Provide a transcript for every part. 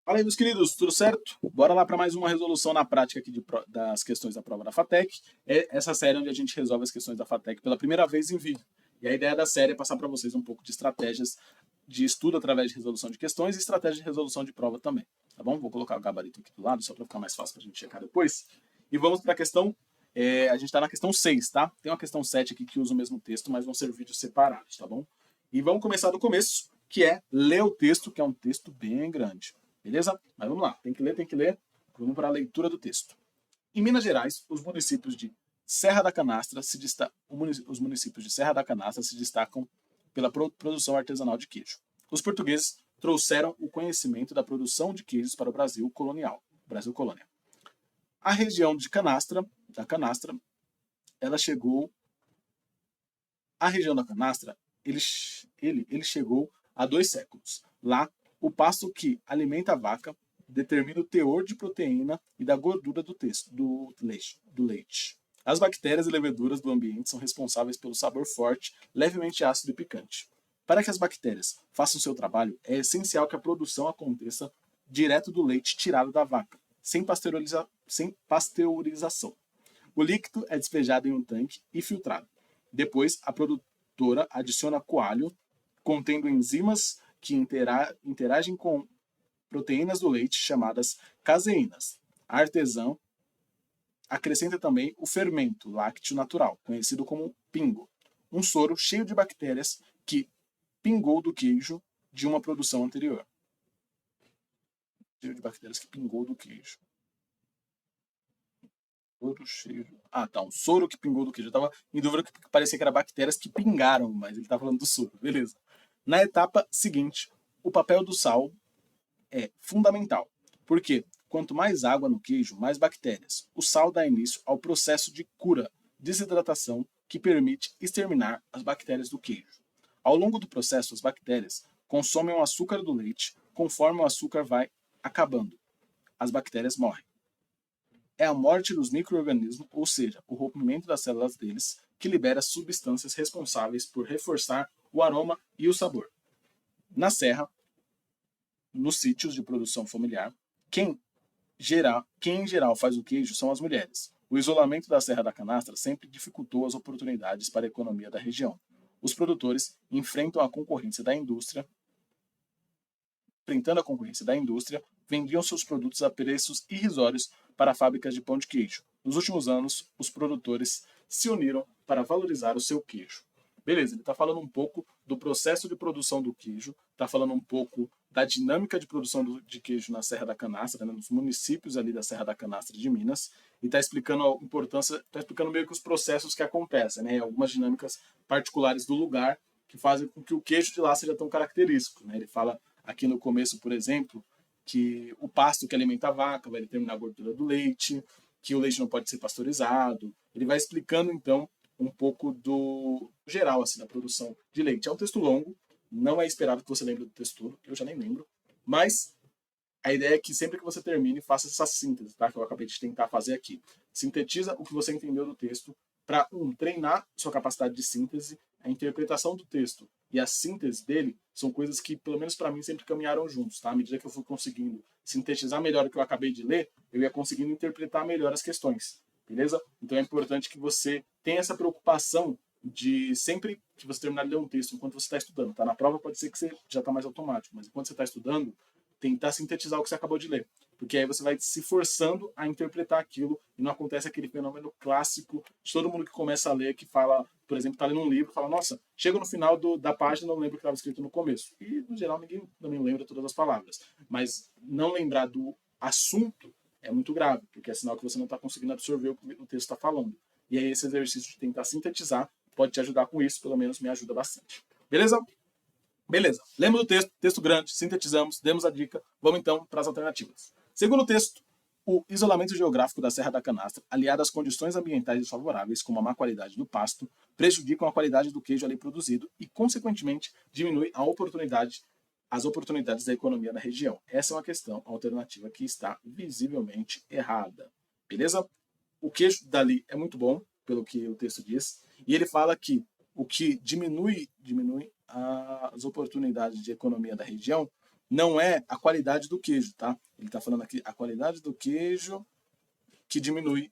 Fala aí, meus queridos, tudo certo? Bora lá para mais uma resolução na prática aqui das questões da prova da FATEC. É essa série onde a gente resolve as questões da FATEC pela primeira vez em vídeo. E a ideia da série é passar para vocês um pouco de estratégias de estudo através de resolução de questões e estratégia de resolução de prova também. Tá bom? Vou colocar o gabarito aqui do lado, só para ficar mais fácil para a gente checar depois. E vamos para a questão. A gente está na questão 6, tá? Tem uma questão 7 aqui que usa o mesmo texto, mas vão ser vídeos separados, tá bom? E vamos começar do começo, que é ler o texto, que é um texto bem grande. Beleza? Mas vamos lá, tem que ler, tem que ler. Vamos para a leitura do texto. Em Minas Gerais, os municípios de Serra da Canastra os municípios de Serra da Canastra se destacam pela produção artesanal de queijo. Os portugueses trouxeram o conhecimento da produção de queijos para o Brasil colonial, Brasil colônia. A região de da Canastra, ela chegou. A região da Canastra, ele chegou há 2 séculos. Lá, o pasto que alimenta a vaca determina o teor de proteína e da gordura do leite. As bactérias e leveduras do ambiente são responsáveis pelo sabor forte, levemente ácido e picante. Para que as bactérias façam seu trabalho, é essencial que a produção aconteça direto do leite tirado da vaca, sem pasteurização. O líquido é despejado em um tanque e filtrado. Depois, a produtora adiciona coalho, contendo enzimas que interagem com proteínas do leite chamadas caseínas. A artesã acrescenta também o fermento lácteo natural, conhecido como pingo, um soro cheio de bactérias que pingou do queijo de uma produção anterior. Cheio de bactérias que pingou do queijo. Soro cheio. Ah, tá. Um soro que pingou do queijo. Eu tava em dúvida que parecia que era bactérias que pingaram, mas ele tá falando do soro. Beleza. Na etapa seguinte, o papel do sal é fundamental. Porque quanto mais água no queijo, mais bactérias. O sal dá início ao processo de cura, desidratação, que permite exterminar as bactérias do queijo. Ao longo do processo, as bactérias consomem o açúcar do leite. Conforme o açúcar vai acabando, as bactérias morrem. É a morte dos micro-organismos, ou seja, o rompimento das células deles, que libera substâncias responsáveis por reforçar o aroma e o sabor. Na serra, nos sítios de produção familiar, quem em geral faz o queijo são as mulheres. O isolamento da Serra da Canastra sempre dificultou as oportunidades para a economia da região. Os produtores enfrentando a concorrência da indústria, vendiam seus produtos a preços irrisórios para fábricas de pão de queijo. Nos últimos anos, os produtores se uniram para valorizar o seu queijo. Beleza, ele está falando um pouco do processo de produção do queijo, está falando um pouco da dinâmica de produção de queijo na Serra da Canastra, né, nos municípios ali da Serra da Canastra de Minas, e está explicando a importância, está explicando meio que os processos que acontecem, né, algumas dinâmicas particulares do lugar que fazem com que o queijo de lá seja tão característico. Né? Ele fala aqui no começo, por exemplo, que o pasto que alimenta a vaca vai determinar a gordura do leite, que o leite não pode ser pasteurizado. Ele vai explicando, então, um pouco do geral assim, da produção de leite. É um texto longo, não é esperado que você lembre do texto todo, eu já nem lembro, mas a ideia é que sempre que você termine, faça essa síntese, tá? Que eu acabei de tentar fazer aqui. Sintetiza o que você entendeu do texto para, treinar sua capacidade de síntese, a interpretação do texto e a síntese dele são coisas que, pelo menos para mim, sempre caminharam juntos, tá? À medida que eu fui conseguindo sintetizar melhor o que eu acabei de ler, eu ia conseguindo interpretar melhor as questões, beleza? Então é importante que você tenha essa preocupação de sempre que você terminar de ler um texto, enquanto você está estudando, tá? Na prova pode ser que você já está mais automático, mas enquanto você está estudando, tentar sintetizar o que você acabou de ler. Porque aí você vai se forçando a interpretar aquilo e não acontece aquele fenômeno clássico de todo mundo que começa a ler, que fala, por exemplo, está lendo um livro, fala, nossa, chega no final da página, não lembro o que estava escrito no começo. E, no geral, ninguém também lembra todas as palavras. Mas não lembrar do assunto é muito grave, porque é sinal que você não está conseguindo absorver o que o texto está falando. E aí esse exercício de tentar sintetizar pode te ajudar com isso, pelo menos me ajuda bastante. Beleza? Beleza, lembra do texto, texto grande, sintetizamos, demos a dica, vamos então para as alternativas. Segundo texto, o isolamento geográfico da Serra da Canastra, aliado às condições ambientais desfavoráveis, como a má qualidade do pasto, prejudicam a qualidade do queijo ali produzido e, consequentemente, diminui as oportunidades da economia na região. Essa é uma questão alternativa que está visivelmente errada. Beleza? O queijo dali é muito bom, pelo que o texto diz, e ele fala que o que diminui as oportunidades de economia da região não é a qualidade do queijo, tá? Ele está falando aqui a qualidade do queijo que diminui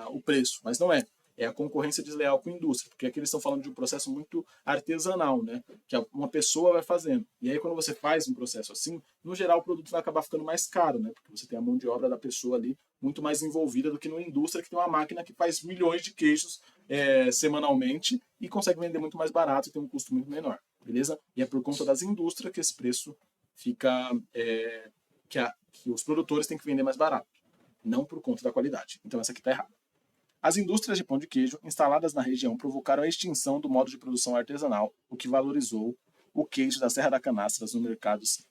o preço, mas não é. É a concorrência desleal com a indústria, porque aqui eles estão falando de um processo muito artesanal, né? Que uma pessoa vai fazendo. E aí, quando você faz um processo assim, no geral, o produto vai acabar ficando mais caro, né? Porque você tem a mão de obra da pessoa ali muito mais envolvida do que numa indústria que tem uma máquina que faz milhões de queijos semanalmente e consegue vender muito mais barato e tem um custo muito menor, beleza? E é por conta das indústrias que esse preço fica... que os produtores têm que vender mais barato, não por conta da qualidade. Então, essa aqui está errada. As indústrias de pão de queijo instaladas na região provocaram a extinção do modo de produção artesanal, o que valorizou o queijo da Serra da Canastras no mercados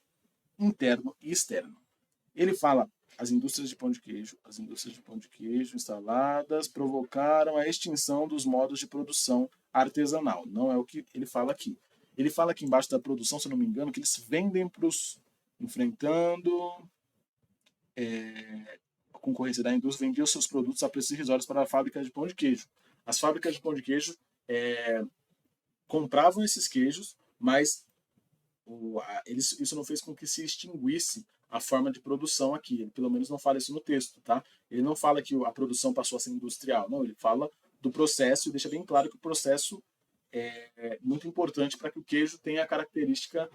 interno e externo. Ele fala, as indústrias de pão de queijo instaladas provocaram a extinção dos modos de produção artesanal. Não é o que ele fala aqui. Ele fala aqui embaixo da produção, se eu não me engano, que eles vendem para os... enfrentando... a concorrência da indústria, vendia os seus produtos a preços irrisórios para a fábrica de pão de queijo. As fábricas de pão de queijo compravam esses queijos, mas isso não fez com que se extinguisse a forma de produção aqui. Ele pelo menos não fala isso no texto, tá? Ele não fala que a produção passou a ser industrial, não. Ele fala do processo e deixa bem claro que o processo é muito importante para que o queijo tenha a característica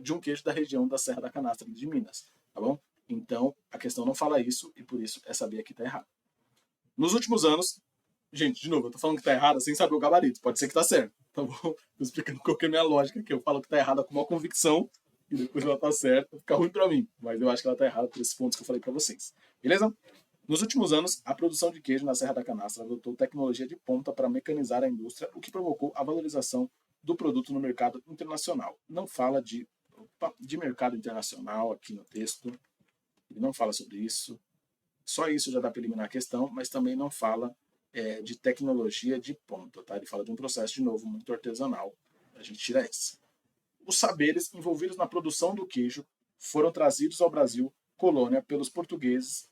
de um queijo da região da Serra da Canastra de Minas, tá bom? Então, a questão não fala isso e por isso essa B aqui está errada. Nos últimos anos, gente, de novo, eu tô falando que tá errada sem saber o gabarito. Pode ser que tá certo, tá bom? Tô explicando qual que é a minha lógica aqui. Eu falo que tá errada com uma convicção e depois ela tá certa, fica ruim pra mim. Mas eu acho que ela tá errada por esses pontos que eu falei pra vocês. Beleza? Nos últimos anos, a produção de queijo na Serra da Canastra adotou tecnologia de ponta para mecanizar a indústria, o que provocou a valorização do produto no mercado internacional. Não fala de mercado internacional aqui no texto. Ele não fala sobre isso. Só isso já dá para eliminar a questão, mas também não fala de tecnologia de ponta, tá? Ele fala de um processo, de novo, muito artesanal. A gente tira esse. Os saberes envolvidos na produção do queijo foram trazidos ao Brasil, colônia, pelos portugueses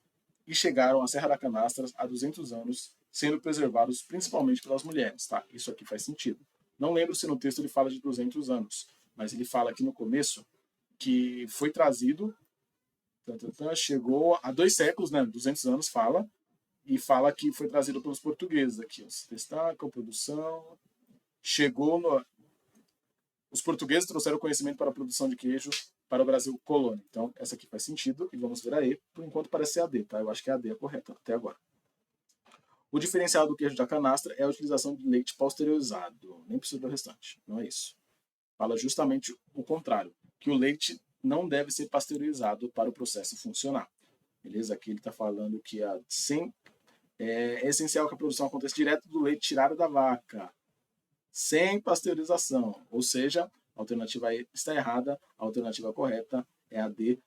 e chegaram à Serra da Canastras há 200 anos, sendo preservados principalmente pelas mulheres, tá? Isso aqui faz sentido. Não lembro se no texto ele fala de 200 anos, mas ele fala aqui no começo que foi trazido, chegou há 2 séculos, né? 200 anos fala, e fala que foi trazido pelos portugueses aqui. Se destaca a produção. Chegou no... Os portugueses trouxeram conhecimento para a produção de queijo para o Brasil colônia. Então, essa aqui faz sentido e vamos ver a E. Por enquanto parece ser a D, tá? Eu acho que a D é a correta até agora. O diferencial do queijo da canastra é a utilização de leite pasteurizado. Nem precisa do restante, não é isso. Fala justamente o contrário, que o leite não deve ser pasteurizado para o processo funcionar. Beleza? Aqui ele está falando que é essencial que a produção aconteça direto do leite tirado da vaca, sem pasteurização. Ou seja, a alternativa A está errada, a alternativa correta é a D.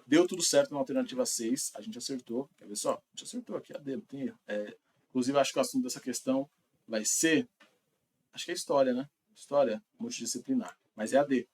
Deu tudo certo na alternativa 6, a gente acertou. Quer ver só? A gente acertou aqui a D, não tem erro. Inclusive, acho que o assunto dessa questão vai ser... Acho que é história, né? História multidisciplinar. Mas é a D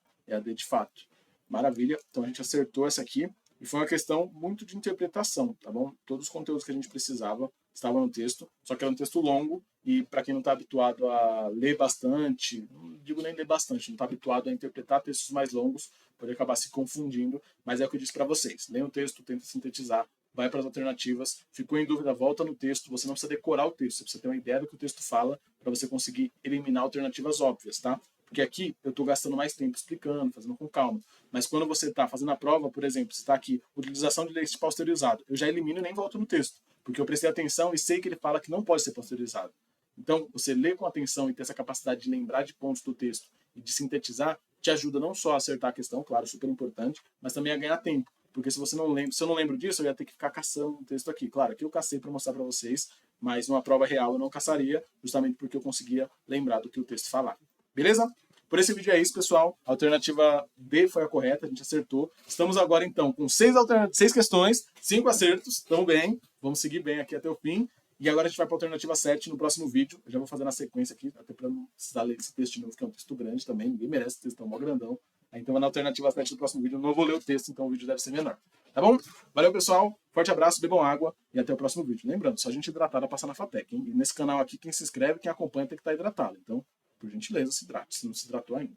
de fato. Maravilha, então a gente acertou essa aqui. E foi uma questão muito de interpretação, tá bom? Todos os conteúdos que a gente precisava estavam no texto, só que era um texto longo e para quem não está habituado a ler bastante, não digo nem ler bastante, não está habituado a interpretar textos mais longos, pode acabar se confundindo, mas é o que eu disse para vocês. Leia o texto, tenta sintetizar, vai para as alternativas, ficou em dúvida, volta no texto, você não precisa decorar o texto, você precisa ter uma ideia do que o texto fala para você conseguir eliminar alternativas óbvias, tá? Porque aqui eu estou gastando mais tempo explicando, fazendo com calma. Mas quando você está fazendo a prova, por exemplo, você está aqui, utilização de leite pasteurizado, eu já elimino e nem volto no texto, porque eu prestei atenção e sei que ele fala que não pode ser pasteurizado. Então, você ler com atenção e ter essa capacidade de lembrar de pontos do texto e de sintetizar, te ajuda não só a acertar a questão, claro, super importante, mas também a ganhar tempo. Porque se eu não lembro disso, eu ia ter que ficar caçando um texto aqui. Claro, aqui eu cacei para mostrar para vocês, mas numa prova real eu não caçaria, justamente porque eu conseguia lembrar do que o texto falava. Beleza? Por esse vídeo é isso, pessoal. A alternativa D foi a correta, a gente acertou. Estamos agora, então, com 6 questões, 5 acertos. Estamos bem, vamos seguir bem aqui até o fim. E agora a gente vai para a alternativa 7 no próximo vídeo. Eu já vou fazer na sequência aqui, até para não precisar ler esse texto de novo, que é um texto grande também. Ninguém merece, esse texto é mó grandão. Então, na alternativa 7 do próximo vídeo, eu não vou ler o texto, então o vídeo deve ser menor. Tá bom? Valeu, pessoal. Forte abraço, bebam água e até o próximo vídeo. Lembrando, só gente hidratada passa na FATEC, hein? E nesse canal aqui, quem se inscreve, quem acompanha tem que estar hidratado. Então, por gentileza, se hidrate, se não se hidratou ainda.